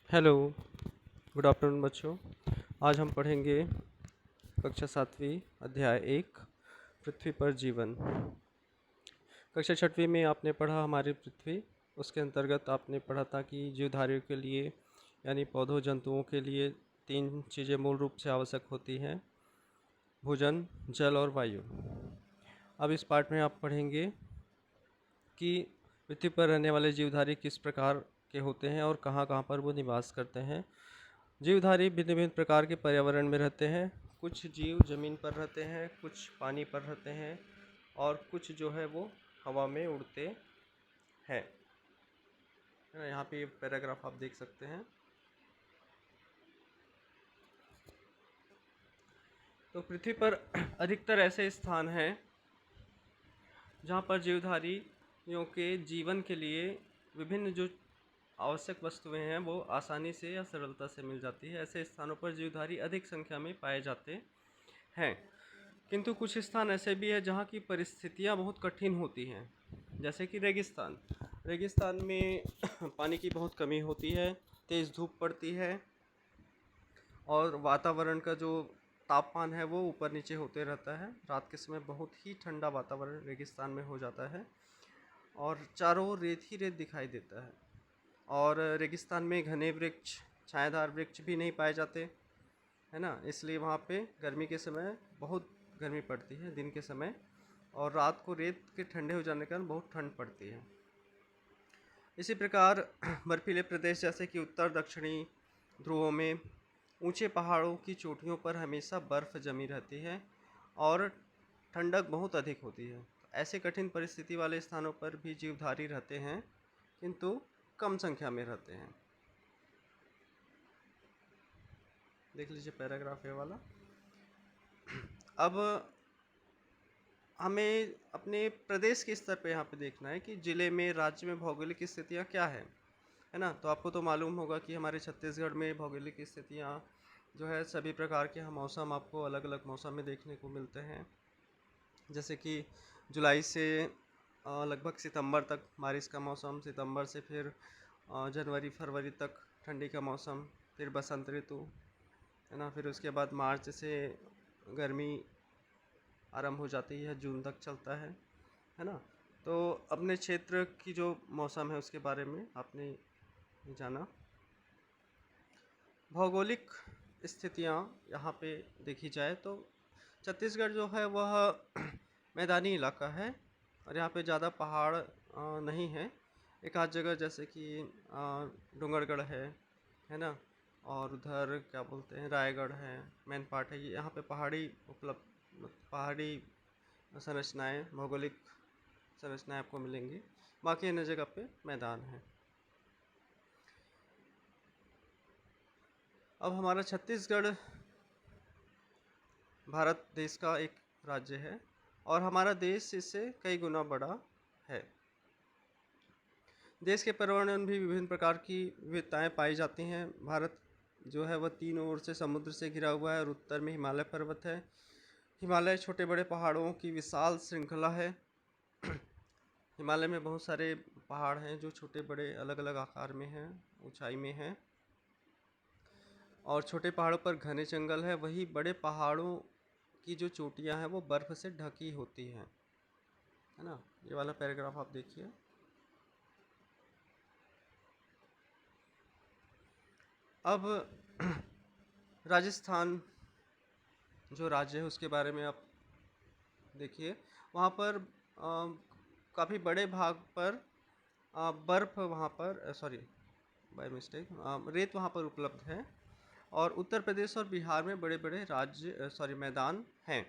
Hello, good afternoon बच्चों। आज हम पढ़ेंगे कक्षा 7वीं अध्याय 1 पृथ्वी पर जीवन। कक्षा 6वीं में आपने पढ़ा हमारी पृथ्वी। उसके अंतर्गत आपने पढ़ा था कि जीवधारियों के लिए यानी पौधों जंतुओं के लिए 3 चीज़ें मूल रूप से आवश्यक होती हैं: भोजन, जल और वायु। अब इस पाठ में आप पढ़ेंगे कि पृथ्वी पर रहने वाले जीवधारी किस प्रकार के होते हैं और कहाँ कहाँ पर वो निवास करते हैं। जीवधारी भिन्न भिन्न प्रकार के पर्यावरण में रहते हैं। कुछ जीव जमीन पर रहते हैं, कुछ पानी पर रहते हैं और कुछ जो है वो हवा में उड़ते हैं। है ना, यहाँ पे पैराग्राफ आप देख सकते हैं। तो पृथ्वी पर अधिकतर ऐसे स्थान हैं जहाँ पर जीवधारियों के जीवन के लिए विभिन्न जो आवश्यक वस्तुएं हैं वो आसानी से या सरलता से मिल जाती है। ऐसे स्थानों पर जीवधारी अधिक संख्या में पाए जाते हैं। किंतु कुछ स्थान ऐसे भी हैं जहाँ की परिस्थितियाँ बहुत कठिन होती हैं, जैसे कि रेगिस्तान। रेगिस्तान में पानी की बहुत कमी होती है, तेज़ धूप पड़ती है और वातावरण का जो तापमान है वो ऊपर नीचे होते रहता है। रात के समय बहुत ही ठंडा वातावरण रेगिस्तान में हो जाता है और चारों ओर रेत ही रेत दिखाई देता है। और रेगिस्तान में घने वृक्ष, छायादार वृक्ष भी नहीं पाए जाते, है ना। इसलिए वहाँ पे गर्मी के समय बहुत गर्मी पड़ती है दिन के समय, और रात को रेत के ठंडे हो जाने के कारण बहुत ठंड पड़ती है। इसी प्रकार बर्फीले प्रदेश जैसे कि उत्तर दक्षिणी ध्रुवों में ऊंचे पहाड़ों की चोटियों पर हमेशा बर्फ़ जमी रहती है और ठंडक बहुत अधिक होती है। ऐसे कठिन परिस्थिति वाले स्थानों पर भी जीवधारी रहते हैं, किंतु कम संख्या में रहते हैं। देख लीजिए पैराग्राफ ये वाला। अब हमें अपने प्रदेश के स्तर पे यहाँ पे देखना है कि ज़िले में, राज्य में भौगोलिक स्थितियाँ क्या है ना। तो आपको तो मालूम होगा कि हमारे छत्तीसगढ़ में भौगोलिक स्थितियाँ जो है सभी प्रकार के मौसम आपको अलग अलग मौसम में देखने को मिलते हैं। जैसे कि जुलाई से लगभग सितंबर तक बारिश का मौसम, सितंबर से फिर जनवरी फरवरी तक ठंडी का मौसम, फिर बसंत ऋतु, है ना। फिर उसके बाद मार्च से गर्मी आरंभ हो जाती है, जून तक चलता है ना। तो अपने क्षेत्र की जो मौसम है उसके बारे में आपने जाना। भौगोलिक स्थितियाँ यहाँ पे देखी जाए तो छत्तीसगढ़ जो है वह मैदानी इलाका है और यहाँ पे ज़्यादा पहाड़ नहीं है। एक आध जगह जैसे कि डूंगरगढ़ है ना, और उधर क्या बोलते हैं रायगढ़ है, मैनपाट है, ये यहाँ पे पहाड़ी संरचनाएँ, भौगोलिक संरचनाएँ आपको मिलेंगी। बाकी अन्य जगह पे मैदान है। अब हमारा छत्तीसगढ़ भारत देश का एक राज्य है और हमारा देश इससे कई गुना बड़ा है। देश के पर्यावरण में भी विभिन्न प्रकार की विविधताएं पाई जाती हैं। भारत जो है वह तीनों ओर से समुद्र से घिरा हुआ है और उत्तर में हिमालय पर्वत है। हिमालय छोटे बड़े पहाड़ों की विशाल श्रृंखला है। हिमालय में बहुत सारे पहाड़ हैं जो छोटे बड़े अलग अलग आकार में हैं, ऊंचाई में हैं, और छोटे पहाड़ों पर घने जंगल है। वही बड़े पहाड़ों की जो चोटियां हैं वो बर्फ़ से ढकी होती हैं, है ना। ये वाला पैराग्राफ आप देखिए। अब राजस्थान जो राज्य है उसके बारे में आप देखिए। वहाँ पर काफ़ी बड़े भाग पर बर्फ़ वहाँ पर बाय मिस्टेक रेत वहाँ पर उपलब्ध है, और उत्तर प्रदेश और बिहार में बड़े बड़े मैदान हैं,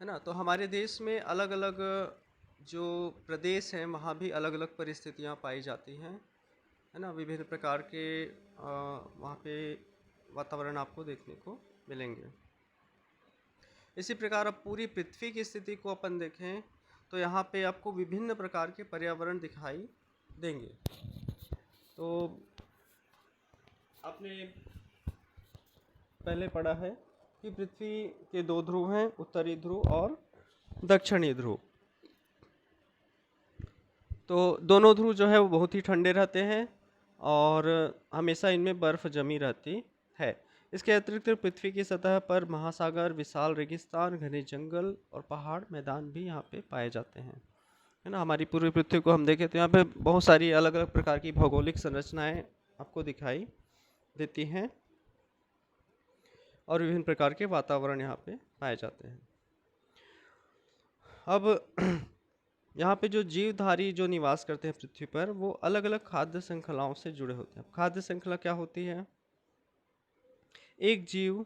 है ना। तो हमारे देश में अलग अलग जो प्रदेश हैं वहाँ भी अलग अलग परिस्थितियाँ पाई जाती हैं, है ना। विभिन्न प्रकार के वहाँ पे वातावरण आपको देखने को मिलेंगे। इसी प्रकार अब पूरी पृथ्वी की स्थिति को अपन देखें तो यहाँ पे आपको विभिन्न प्रकार के पर्यावरण दिखाई देंगे। तो आपने पहले पढ़ा है कि पृथ्वी के 2 ध्रुव हैं, उत्तरी ध्रुव और दक्षिणी ध्रुव। तो दोनों ध्रुव जो है वो बहुत ही ठंडे रहते हैं और हमेशा इनमें बर्फ़ जमी रहती है। इसके अतिरिक्त पृथ्वी की सतह पर महासागर, विशाल रेगिस्तान, घने जंगल और पहाड़ मैदान भी यहाँ पे पाए जाते हैं, है ना। हमारी पूरी पृथ्वी को हम देखें तो यहाँ पे बहुत सारी अलग अलग प्रकार की भौगोलिक संरचनाएं आपको दिखाई देती हैं और विभिन्न प्रकार के वातावरण यहाँ पे पाए जाते हैं। अब यहाँ पे जो जीवधारी जो निवास करते हैं पृथ्वी पर, वो अलग अलग खाद्य श्रृंखलाओं से जुड़े होते हैं। खाद्य श्रृंखला क्या होती है? एक जीव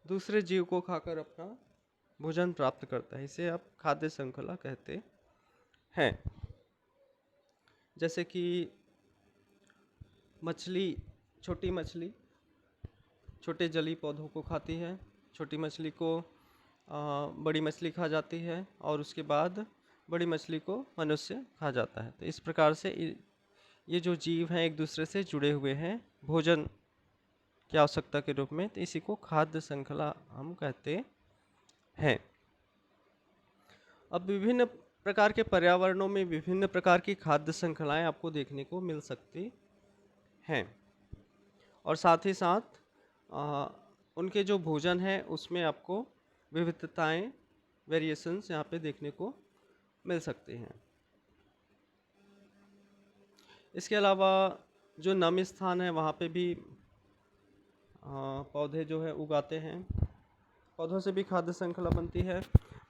दूसरे जीव को खाकर अपना भोजन प्राप्त करता है, इसे आप खाद्य श्रृंखला कहते हैं। जैसे कि मछली, छोटी मछली छोटे जलीय पौधों को खाती है, छोटी मछली को बड़ी मछली खा जाती है और उसके बाद बड़ी मछली को मनुष्य खा जाता है। तो इस प्रकार से ये जो जीव हैं एक दूसरे से जुड़े हुए हैं भोजन की आवश्यकता के रूप में, तो इसी को खाद्य श्रृंखला हम कहते हैं। अब विभिन्न प्रकार के पर्यावरणों में विभिन्न प्रकार की खाद्य श्रृंखलाएं आपको देखने को मिल सकती हैं और साथ ही साथ उनके जो भोजन है उसमें आपको विविधताएं, वेरिएशंस यहाँ पे देखने को मिल सकती हैं। इसके अलावा जो नम स्थान है वहाँ पे भी पौधे जो है उगाते हैं। पौधों से भी खाद्य श्रृंखला बनती है।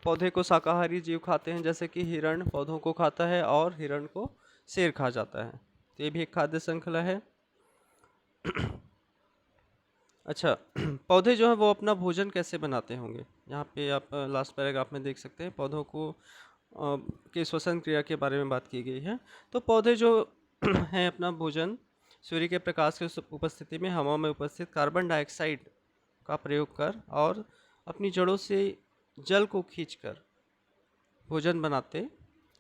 पौधे को शाकाहारी जीव खाते हैं, जैसे कि हिरण पौधों को खाता है और हिरण को शेर खा जाता है, तो ये भी एक खाद्य श्रृंखला है। अच्छा, पौधे जो है वो अपना भोजन कैसे बनाते होंगे? यहाँ पे आप लास्ट पैराग्राफ में देख सकते हैं पौधों को के श्वसन क्रिया के बारे में बात की गई है। तो पौधे जो हैं अपना भोजन सूर्य के प्रकाश की उपस्थिति में हवा में उपस्थित कार्बन डाइऑक्साइड का प्रयोग कर और अपनी जड़ों से जल को खींचकर भोजन बनाते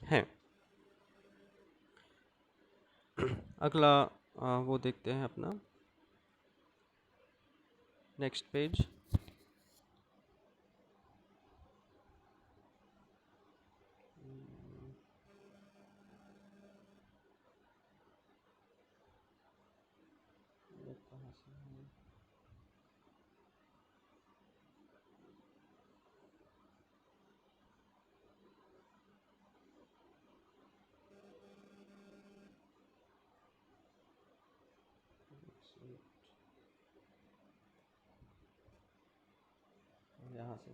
हैं। अगला वो देखते हैं अपना नेक्स्ट पेज। यहाँ से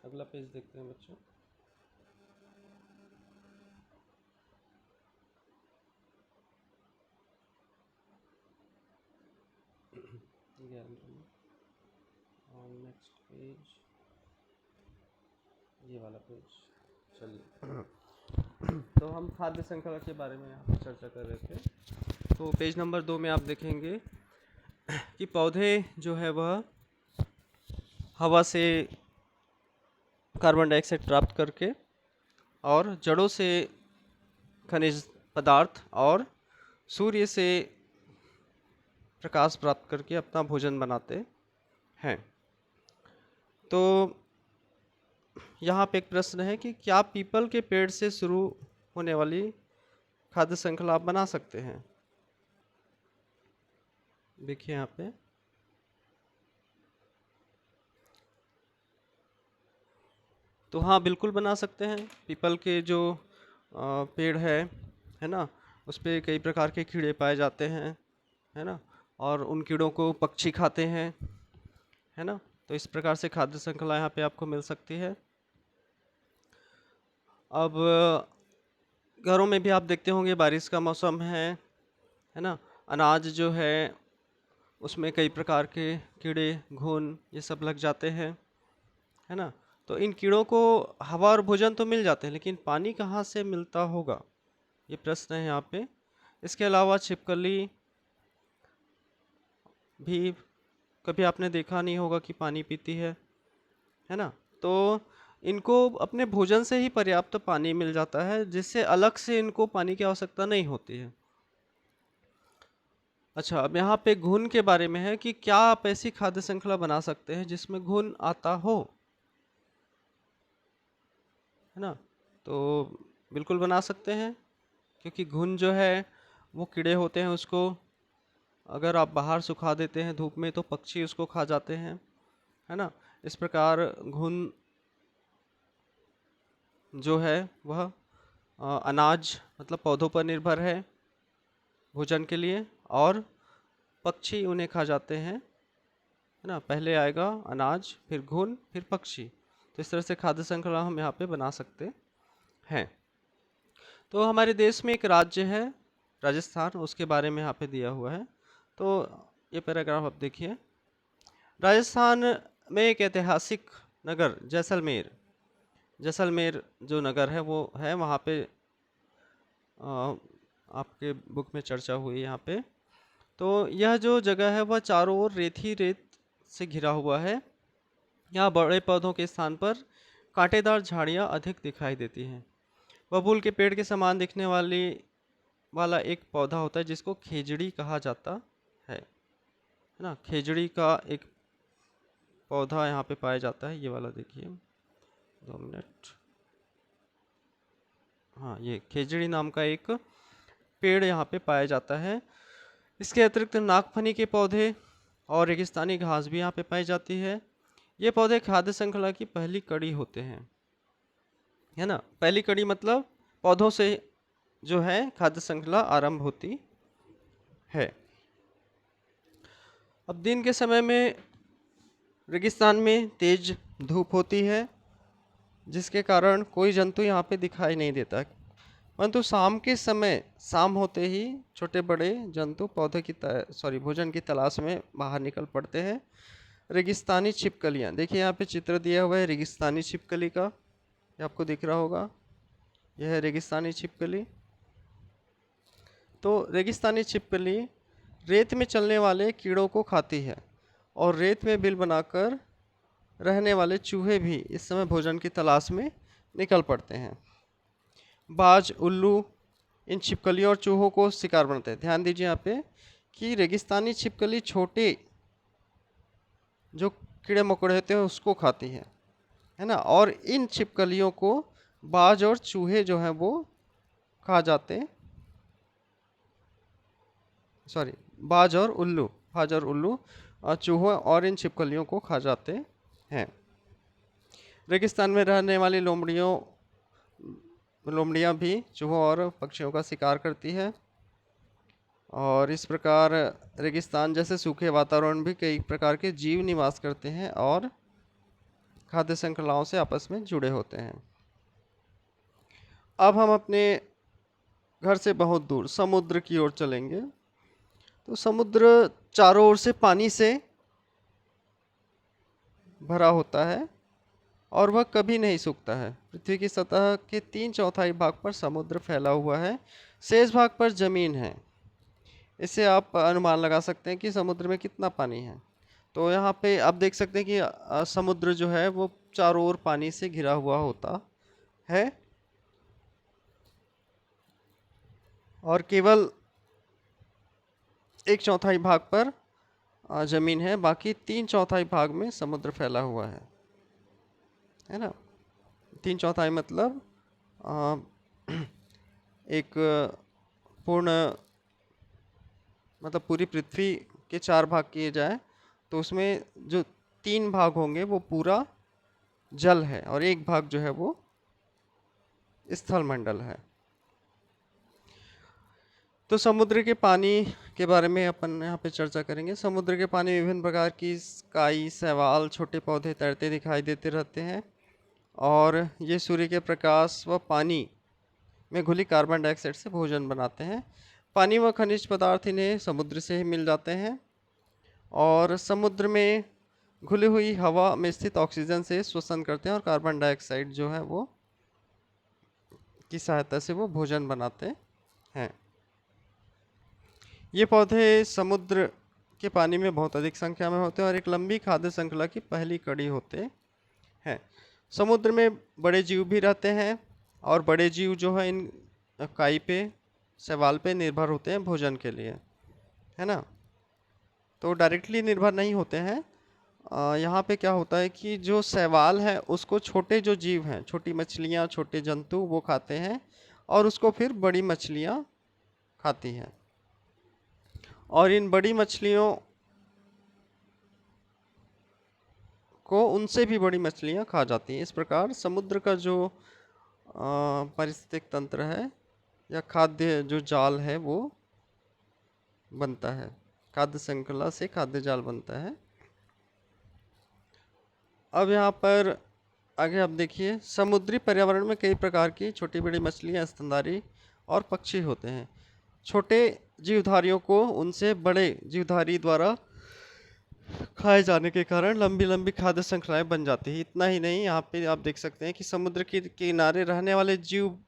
अगला पेज देखते हैं बच्चों। और नेक्स्ट पेज, ये वाला पेज। चलिए, तो हम खाद्य श्रृंखला के बारे में यहाँ पर चर्चा कर रहे थे। तो पेज नंबर 2 में आप देखेंगे कि पौधे जो है वह हवा से कार्बन डाइऑक्साइड प्राप्त करके और जड़ों से खनिज पदार्थ और सूर्य से प्रकाश प्राप्त करके अपना भोजन बनाते हैं। तो यहाँ पे एक प्रश्न है कि क्या पीपल के पेड़ से शुरू होने वाली खाद्य श्रृंखला आप बना सकते हैं? देखिए यहाँ पे तो हाँ, बिल्कुल बना सकते हैं। पीपल के जो पेड़ है ना, उस पर कई प्रकार के कीड़े पाए जाते हैं, है ना, और उन कीड़ों को पक्षी खाते हैं, है ना। तो इस प्रकार से खाद्य श्रृंखला यहाँ पे आपको मिल सकती है। अब घरों में भी आप देखते होंगे बारिश का मौसम है ना, अनाज जो है उसमें कई प्रकार के कीड़े, घुन ये सब लग जाते हैं, है ना। तो इन कीड़ों को हवा और भोजन तो मिल जाते हैं, लेकिन पानी कहाँ से मिलता होगा, ये प्रश्न है यहाँ पे। इसके अलावा छिपकली भी कभी आपने देखा नहीं होगा कि पानी पीती है ना। तो इनको अपने भोजन से ही पर्याप्त पानी मिल जाता है, जिससे अलग से इनको पानी की आवश्यकता नहीं होती है। अच्छा, अब यहाँ पे घुन के बारे में है कि क्या आप ऐसी खाद्य श्रृंखला बना सकते हैं जिसमें घुन आता हो, है ना। तो बिल्कुल बना सकते हैं, क्योंकि घुन जो है वो कीड़े होते हैं, उसको अगर आप बाहर सुखा देते हैं धूप में तो पक्षी उसको खा जाते हैं, है ना। इस प्रकार घुन जो है वह अनाज मतलब पौधों पर निर्भर है भोजन के लिए, और पक्षी उन्हें खा जाते हैं, है ना। पहले आएगा अनाज, फिर घुन, फिर पक्षी। तो इस तरह से खाद्य श्रृंखला हम यहाँ पे बना सकते हैं। तो हमारे देश में एक राज्य है राजस्थान, उसके बारे में यहाँ पे दिया हुआ है। तो ये पैराग्राफ आप देखिए। राजस्थान में एक ऐतिहासिक नगर जैसलमेर, जैसलमेर जो नगर है वो है, वहाँ पे आपके बुक में चर्चा हुई यहाँ पे। तो यह जो जगह है वह चारों ओर रेत ही रेत से घिरा हुआ है। यहाँ बड़े पौधों के स्थान पर कांटेदार झाड़ियाँ अधिक दिखाई देती हैं। बबूल के पेड़ के समान दिखने वाला एक पौधा होता है जिसको खेजड़ी कहा जाता है ना। खेजड़ी का एक पौधा यहाँ पे पाया जाता है, ये वाला देखिए, 2 मिनट। हाँ, ये खेजड़ी नाम का एक पेड़ यहाँ पे पाया जाता है। इसके अतिरिक्त नागफनी के पौधे और रेगिस्तानी घास भी यहाँ पे पाई जाती है। ये पौधे खाद्य श्रृंखला की पहली कड़ी होते हैं, है ना। पहली कड़ी मतलब पौधों से जो है खाद्य श्रृंखला आरंभ होती है। अब दिन के समय में रेगिस्तान में तेज धूप होती है, जिसके कारण कोई जंतु यहाँ पे दिखाई नहीं देता, परंतु शाम के समय, शाम होते ही छोटे बड़े जंतु पौधे की भोजन की तलाश में बाहर निकल पड़ते हैं। रेगिस्तानी छिपकलियाँ, देखिए यहाँ पे चित्र दिया हुआ है रेगिस्तानी छिपकली का, ये आपको दिख रहा होगा, यह है रेगिस्तानी छिपकली। तो रेगिस्तानी छिपकली रेत में चलने वाले कीड़ों को खाती है, और रेत में बिल बनाकर रहने वाले चूहे भी इस समय भोजन की तलाश में निकल पड़ते हैं। बाज, उल्लू इन छिपकलियों और चूहों को शिकार बनाते हैं। ध्यान दीजिए यहाँ पे कि रेगिस्तानी छिपकली छोटे जो कीड़े मकोड़े होते हैं उसको खाती है ना, और इन छिपकलियों को बाज और चूहे जो हैं वो खा जाते हैं। बाज और उल्लू चूहों और इन छिपकलियों को खा जाते हैं। रेगिस्तान में रहने वाली लोमड़ियाँ भी चूहों और पक्षियों का शिकार करती है, और इस प्रकार रेगिस्तान जैसे सूखे वातावरण में भी कई प्रकार के जीव निवास करते हैं और खाद्य श्रृंखलाओं से आपस में जुड़े होते हैं। अब हम अपने घर से बहुत दूर समुद्र की ओर चलेंगे। तो समुद्र चारों ओर से पानी से भरा होता है और वह कभी नहीं सूखता है। पृथ्वी की सतह के 3/4 भाग पर समुद्र फैला हुआ है, शेष भाग पर जमीन है। इससे आप अनुमान लगा सकते हैं कि समुद्र में कितना पानी है। तो यहाँ पे आप देख सकते हैं कि समुद्र जो है वो चारों ओर पानी से घिरा हुआ होता है, और केवल 1/4 भाग पर जमीन है, बाकी 3/4 भाग में समुद्र फैला हुआ है ना। 3/4 मतलब एक पूर्ण मतलब पूरी पृथ्वी के 4 भाग किए जाए तो उसमें जो 3 भाग होंगे वो पूरा जल है, और 1 भाग जो है वो स्थल मंडल है। तो समुद्र के पानी के बारे में अपन यहाँ पे चर्चा करेंगे। समुद्र के पानी विभिन्न प्रकार की काई, शैवाल, छोटे पौधे तैरते दिखाई देते रहते हैं, और ये सूर्य के प्रकाश व पानी में घुली कार्बन डाइऑक्साइड से भोजन बनाते हैं। पानी व खनिज पदार्थ इन्हें समुद्र से ही मिल जाते हैं, और समुद्र में घुली हुई हवा में स्थित ऑक्सीजन से श्वसन करते हैं, और कार्बन डाइऑक्साइड जो है वो की सहायता से वो भोजन बनाते हैं। ये पौधे समुद्र के पानी में बहुत अधिक संख्या में होते हैं और एक लंबी खाद्य श्रृंखला की पहली कड़ी होते हैं। समुद्र में बड़े जीव भी रहते हैं, और बड़े जीव जो है इन काई पे, शैवाल पे निर्भर होते हैं भोजन के लिए, है ना। तो डायरेक्टली निर्भर नहीं होते हैं, यहाँ पे क्या होता है कि जो शैवाल है उसको छोटे जो जीव हैं, छोटी मछलियाँ, छोटे जंतु वो खाते हैं और उसको फिर बड़ी मछलियाँ खाती हैं, और इन बड़ी मछलियों को उनसे भी बड़ी मछलियाँ खा जाती हैं। इस प्रकार समुद्र का जो पारिस्थितिक तंत्र है या खाद्य जो जाल है वो बनता है, खाद्य श्रृंखला से खाद्य जाल बनता है। अब यहाँ पर आगे आप देखिए, समुद्री पर्यावरण में कई प्रकार की छोटी बड़ी मछलियाँ, स्तनधारी और पक्षी होते हैं। छोटे जीवधारियों को उनसे बड़े जीवधारी द्वारा खाए जाने के कारण लंबी लंबी खाद्य श्रृंखलाएं बन जाती है। इतना ही नहीं, यहाँ पे आप देख सकते हैं कि समुद्र के किनारे रहने वाले जीव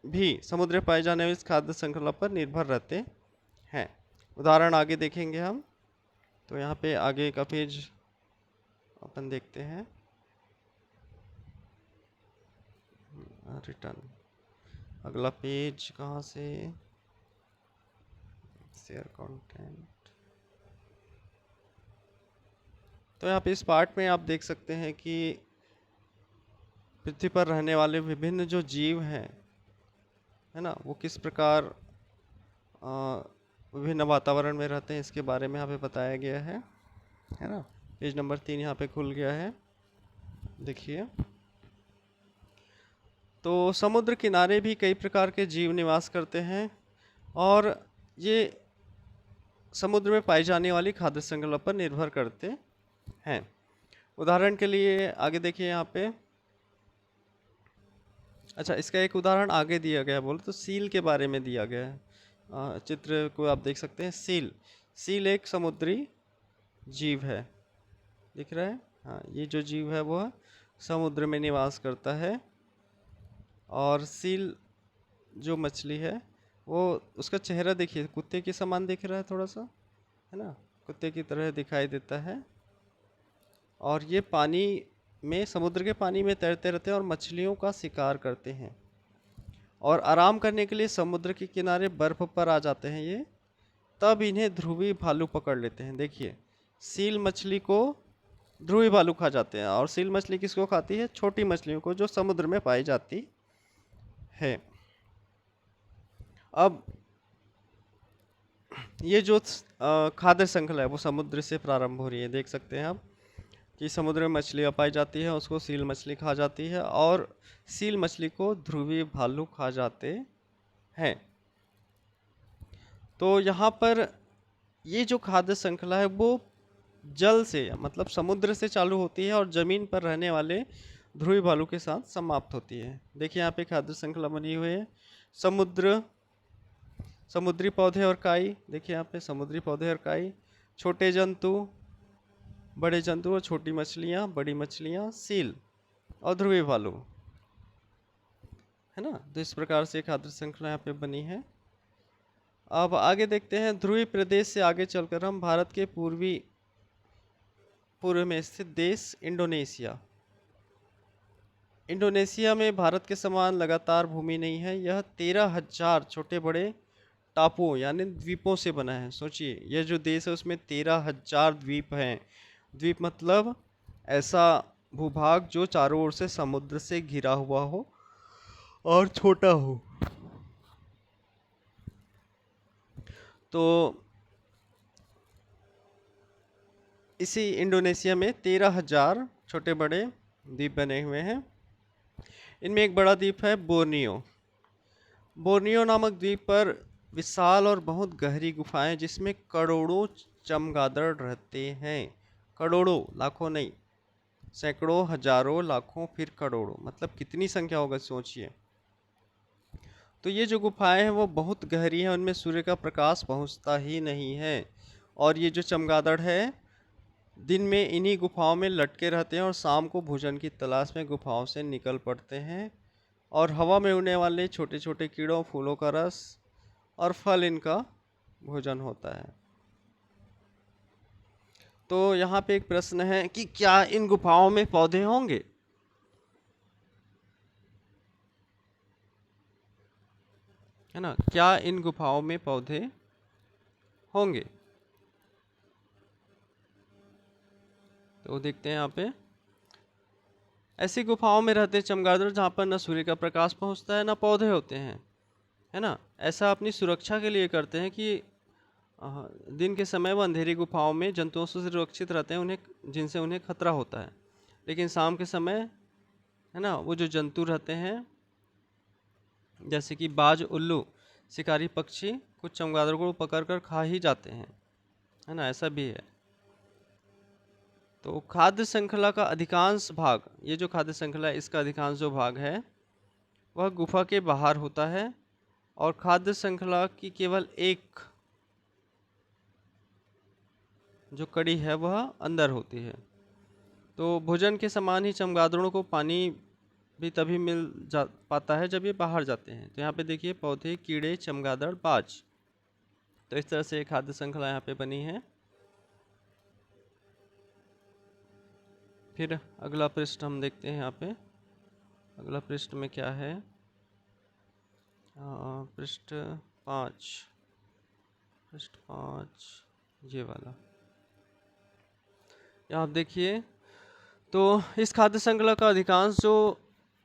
भी समुद्र में पाए जाने वाली इस खाद्य श्रृंखला पर निर्भर रहते हैं। उदाहरण आगे देखेंगे हम, तो यहाँ पे आगे का पेज अपन देखते हैं। रिटर्न, अगला पेज कहाँ से, शेयर कंटेंट। तो यहाँ पे इस पार्ट में आप देख सकते हैं कि पृथ्वी पर रहने वाले विभिन्न जो जीव हैं, है ना, वो किस प्रकार विभिन्न वातावरण में रहते हैं, इसके बारे में यहाँ पे बताया गया है ना। पेज नंबर 3 यहाँ पे खुल गया है, देखिए। तो समुद्र किनारे भी कई प्रकार के जीव निवास करते हैं और ये समुद्र में पाई जाने वाली खाद्य श्रृंखला पर निर्भर करते हैं। उदाहरण के लिए आगे देखिए यहाँ पे, अच्छा इसका एक उदाहरण आगे दिया गया है, बोले तो सील के बारे में दिया गया है। चित्र को आप देख सकते हैं। सील, सील एक समुद्री जीव है, दिख रहा है। हाँ, ये जो जीव है वो समुद्र में निवास करता है, और सील जो मछली है वो, उसका चेहरा देखिए कुत्ते के समान दिख रहा है थोड़ा सा, है ना, कुत्ते की तरह दिखाई देता है। और ये पानी में, समुद्र के पानी में तैरते रहते हैं और मछलियों का शिकार करते हैं, और आराम करने के लिए समुद्र के किनारे बर्फ पर आ जाते हैं ये, तब इन्हें ध्रुवी भालू पकड़ लेते हैं। देखिए, सील मछली को ध्रुवी भालू खा जाते हैं, और सील मछली किसको खाती है? छोटी मछलियों को जो समुद्र में पाई जाती है। अब ये जो खाद्य श्रृंखला है वो समुद्र से प्रारंभ हो रही है। देख सकते हैं आप कि समुद्र में मछलियाँ पाई जाती है, उसको सील मछली खा जाती है, और सील मछली को ध्रुवी भालू खा जाते हैं। तो यहाँ पर ये जो खाद्य श्रृंखला है वो जल से, मतलब समुद्र से चालू होती है और ज़मीन पर रहने वाले ध्रुवी भालू के साथ समाप्त होती है। देखिए यहाँ पे खाद्य श्रृंखला बनी हुई है। समुद्री पौधे और काई, देखिए यहाँ पे समुद्री पौधे और काई, छोटे जंतु, बड़े जंतु और छोटी मछलियाँ, बड़ी मछलियाँ, सील और ध्रुवी भालू, है ना। तो इस प्रकार से खाद्य श्रृंखला यहाँ पे बनी है। अब आगे देखते हैं, ध्रुवी प्रदेश से आगे चलकर हम भारत के पूर्व में स्थित देश इंडोनेशिया। इंडोनेशिया में भारत के समान लगातार भूमि नहीं है। यह 13,000 छोटे बड़े टापुओं यानी द्वीपों से बना है। सोचिए, यह जो देश है उसमें 13,000 द्वीप हैं। द्वीप मतलब ऐसा भूभाग जो चारों ओर से समुद्र से घिरा हुआ हो और छोटा हो। तो इसी इंडोनेशिया में 13,000 छोटे बड़े द्वीप बने हुए हैं। इनमें एक बड़ा द्वीप है बोर्नियो। बोर्नियो नामक द्वीप पर विशाल और बहुत गहरी गुफाएं, जिसमें करोड़ों चमगादड़ रहते हैं। करोड़ों, लाखों नहीं, सैकड़ों, हजारों, लाखों, फिर करोड़ों, मतलब कितनी संख्या होगा सोचिए। तो ये जो गुफाएं हैं वो बहुत गहरी हैं, उनमें सूर्य का प्रकाश पहुंचता ही नहीं है। और ये जो चमगादड़ है दिन में इन्हीं गुफाओं में लटके रहते हैं और शाम को भोजन की तलाश में गुफाओं से निकल पड़ते हैं। और हवा में उड़ने वाले छोटे छोटे कीड़ों, फूलों का रस और फल इनका भोजन होता है। तो यहाँ पे एक प्रश्न है कि क्या इन गुफाओं में पौधे होंगे? है ना, क्या इन गुफाओं में पौधे होंगे? तो देखते हैं यहाँ पे, ऐसी गुफाओं में रहते चमगादड़ जहाँ पर न सूर्य का प्रकाश पहुँचता है, न पौधे होते हैं, है ना। ऐसा अपनी सुरक्षा के लिए करते हैं कि दिन के समय वो अंधेरी गुफाओं में जंतुओं से सुरक्षित रहते हैं, उन्हें जिनसे उन्हें खतरा होता है। लेकिन शाम के समय, है ना, वो जो जंतु रहते हैं जैसे कि बाज, उल्लू, शिकारी पक्षी कुछ चमगादड़ को पकड़कर खा ही जाते हैं, है ना, ऐसा भी है। तो खाद्य श्रृंखला का अधिकांश भाग, ये जो खाद्य श्रृंखला है इसका अधिकांश जो भाग है वह गुफा के बाहर होता है, और खाद्य श्रृंखला की केवल एक जो कड़ी है वह अंदर होती है। तो भोजन के समान ही चमगादड़ों को पानी भी तभी मिल जा पाता है जब ये बाहर जाते हैं। तो यहाँ पे देखिए, पौधे, कीड़े, चमगादड़, बाज, तो इस तरह से एक खाद्य श्रृंखला यहाँ पे बनी है। फिर अगला पृष्ठ हम देखते हैं। यहाँ पे अगला पृष्ठ में क्या है, पृष्ठ 5, पृष्ठ 5 ये वाला। यहाँ आप देखिए, तो इस खाद्य श्रृंखला का अधिकांश जो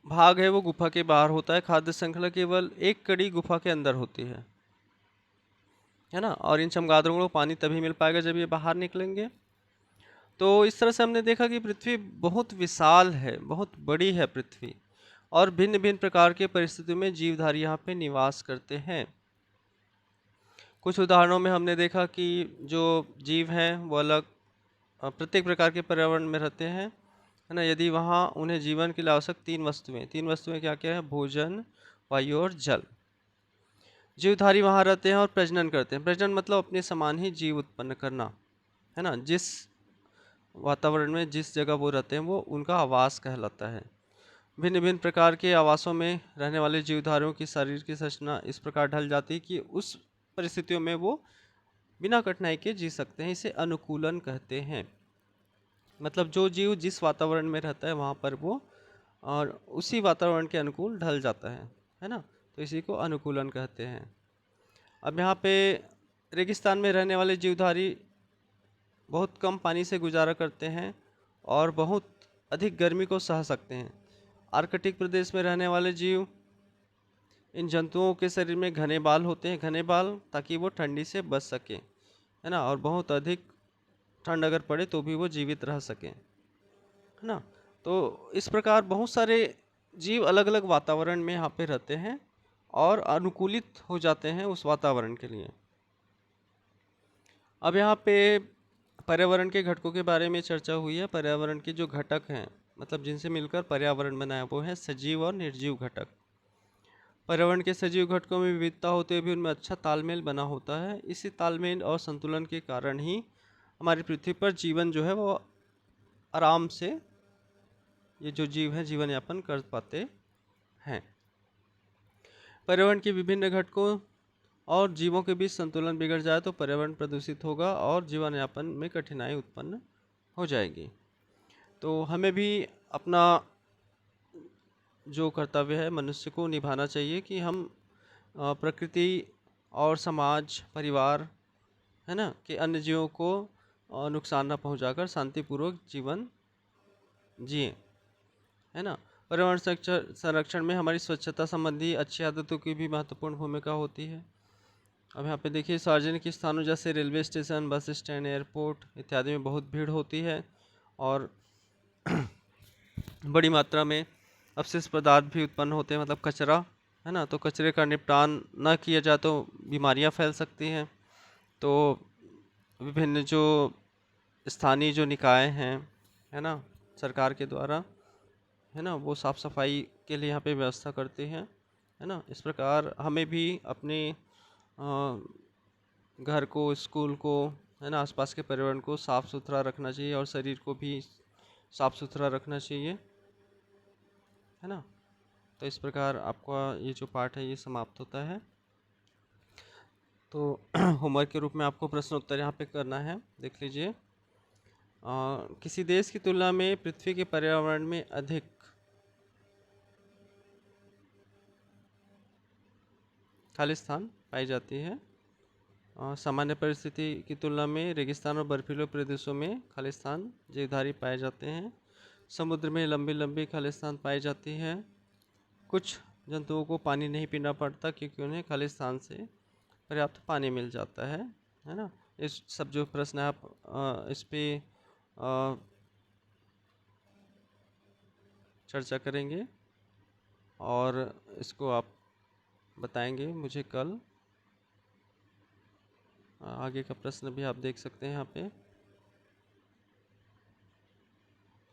भाग है वो गुफा के बाहर होता है। खाद्य श्रृंखला केवल एक कड़ी गुफा के अंदर होती है ना। और इन चमगादड़ों को पानी तभी मिल पाएगा जब ये बाहर निकलेंगे। तो इस तरह से हमने देखा कि पृथ्वी बहुत विशाल है, बहुत बड़ी है पृथ्वी, और भिन्न भिन्न प्रकार के परिस्थितियों में जीवधारी यहाँ पे निवास करते हैं। कुछ उदाहरणों में हमने देखा कि जो जीव हैं वो अलग प्रत्येक प्रकार के पर्यावरण में रहते हैं, है ना। यदि वहाँ उन्हें जीवन के लिए आवश्यक तीन वस्तुएं क्या क्या है, भोजन, वायु और जल। जीवधारी वहाँ रहते हैं और प्रजनन करते हैं। प्रजनन मतलब अपने समान ही जीव उत्पन्न करना, है ना। जिस वातावरण में, जिस जगह वो रहते हैं वो उनका आवास कहलाता है। भिन्न भिन्न प्रकार के आवासों में रहने वाले जीवधारियों की शरीर की संरचना इस प्रकार ढल जाती है कि उस परिस्थितियों में वो बिना कठिनाई के जी सकते हैं। इसे अनुकूलन कहते हैं। मतलब जो जीव जिस वातावरण में रहता है वहाँ पर वो और उसी वातावरण के अनुकूल ढल जाता है ना। तो इसी को अनुकूलन कहते हैं। अब यहाँ पे रेगिस्तान में रहने वाले जीवधारी बहुत कम पानी से गुजारा करते हैं और बहुत अधिक गर्मी को सह सकते हैं। आर्कटिक प्रदेश में रहने वाले जीव, इन जंतुओं के शरीर में घने बाल होते हैं, घने बाल, ताकि वो ठंडी से बच सके, है ना। और बहुत अधिक ठंड अगर पड़े तो भी वो जीवित रह सके, है ना। तो इस प्रकार बहुत सारे जीव अलग अलग वातावरण में यहाँ पे रहते हैं और अनुकूलित हो जाते हैं उस वातावरण के लिए। अब यहाँ पे पर्यावरण के घटकों के बारे में चर्चा हुई है। पर्यावरण के जो घटक हैं, मतलब जिनसे मिलकर पर्यावरण बना है, वो है सजीव और निर्जीव घटक। पर्यावरण के सजीव घटकों में विविधता होते हुए भी उनमें अच्छा तालमेल बना होता है। इसी तालमेल और संतुलन के कारण ही हमारी पृथ्वी पर जीवन जो है वो आराम से, ये जो जीव है, जीवन यापन कर पाते हैं। पर्यावरण के विभिन्न घटकों और जीवों के बीच संतुलन बिगड़ जाए तो पर्यावरण प्रदूषित होगा और जीवन यापन में कठिनाई उत्पन्न हो जाएगी। तो हमें भी अपना जो कर्तव्य है मनुष्य को निभाना चाहिए कि हम प्रकृति और समाज, परिवार, है ना, कि अन्य जीवों को नुकसान न पहुंचाकर शांतिपूर्वक जीवन जिए, है ना। पर्यावरण संरक्षण में हमारी स्वच्छता संबंधी अच्छी आदतों की भी महत्वपूर्ण भूमिका होती है। अब यहाँ पे देखिए, सार्वजनिक स्थानों जैसे railway station, bus stand, airport इत्यादि में बहुत भीड़ होती है और बड़ी मात्रा में अपशिष्ट पदार्थ भी उत्पन्न होते हैं, मतलब कचरा, है ना। तो कचरे का निपटान न किया जाए तो बीमारियां फैल सकती हैं। तो विभिन्न जो स्थानीय जो निकाय हैं, है ना, सरकार के द्वारा, है ना, वो साफ़ सफाई के लिए यहाँ पे व्यवस्था करते हैं, है ना। इस प्रकार हमें भी अपने घर को, स्कूल को, है ना, आसपास के पर्यावरण को साफ़ सुथरा रखना चाहिए और शरीर को भी साफ़ सुथरा रखना चाहिए, है ना। तो इस प्रकार आपका ये जो पाठ है ये समाप्त होता है। तो होमवर्क के रूप में आपको प्रश्न उत्तर यहाँ पे करना है, देख लीजिए। किसी देश की तुलना में पृथ्वी के पर्यावरण में अधिक खालिस्तान पाई जाती है। सामान्य परिस्थिति की तुलना में रेगिस्तान और बर्फीले प्रदेशों में खालिस्तान जीवधारी पाए जाते हैं। समुद्र में लंबी लंबी खालिस्तान पाई जाती है। कुछ जंतुओं को पानी नहीं पीना पड़ता क्योंकि उन्हें खालिस्तान से पर्याप्त पानी मिल जाता है ना। इस सब जो प्रश्न है आप इस पे चर्चा करेंगे और इसको आप बताएंगे मुझे कल। आगे का प्रश्न भी आप देख सकते हैं यहाँ पे।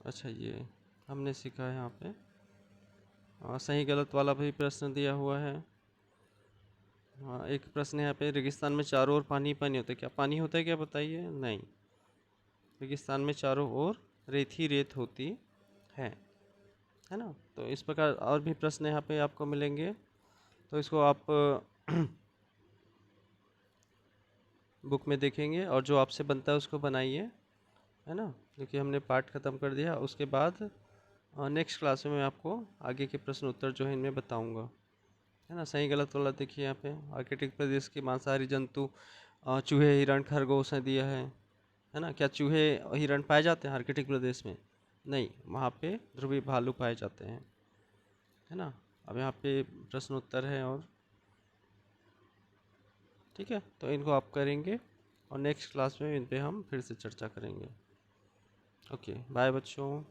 अच्छा, ये हमने सीखा है यहाँ पे। सही गलत वाला भी प्रश्न दिया हुआ है। हाँ, एक प्रश्न यहाँ पे, रेगिस्तान में चारों ओर पानी पानी होता है, क्या पानी होता है क्या बताइए? नहीं, रेगिस्तान में चारों ओर रेत ही रेत होती है ना। तो इस प्रकार और भी प्रश्न यहाँ पे आपको मिलेंगे, तो इसको आप बुक में देखेंगे और जो आपसे बनता है उसको बनाइए, है ना। क्योंकि हमने पार्ट ख़त्म कर दिया, उसके बाद नेक्स्ट क्लास में मैं आपको आगे के प्रश्न उत्तर जो है इनमें बताऊंगा, है ना। सही गलत वाला देखिए यहाँ पे, आर्कटिक प्रदेश के मांसाहारी जंतु चूहे, हिरण, खरगोश है दिया है ना। क्या चूहे हिरण पाए जाते हैं आर्कटिक प्रदेश में? नहीं, वहाँ पे ध्रुवी भालू पाए जाते हैं, है ना। अब यहाँ पे प्रश्न उत्तर है और ठीक है, तो इनको आप करेंगे और नेक्स्ट क्लास में इन पे हम फिर से चर्चा करेंगे। ओके, बाय बच्चों।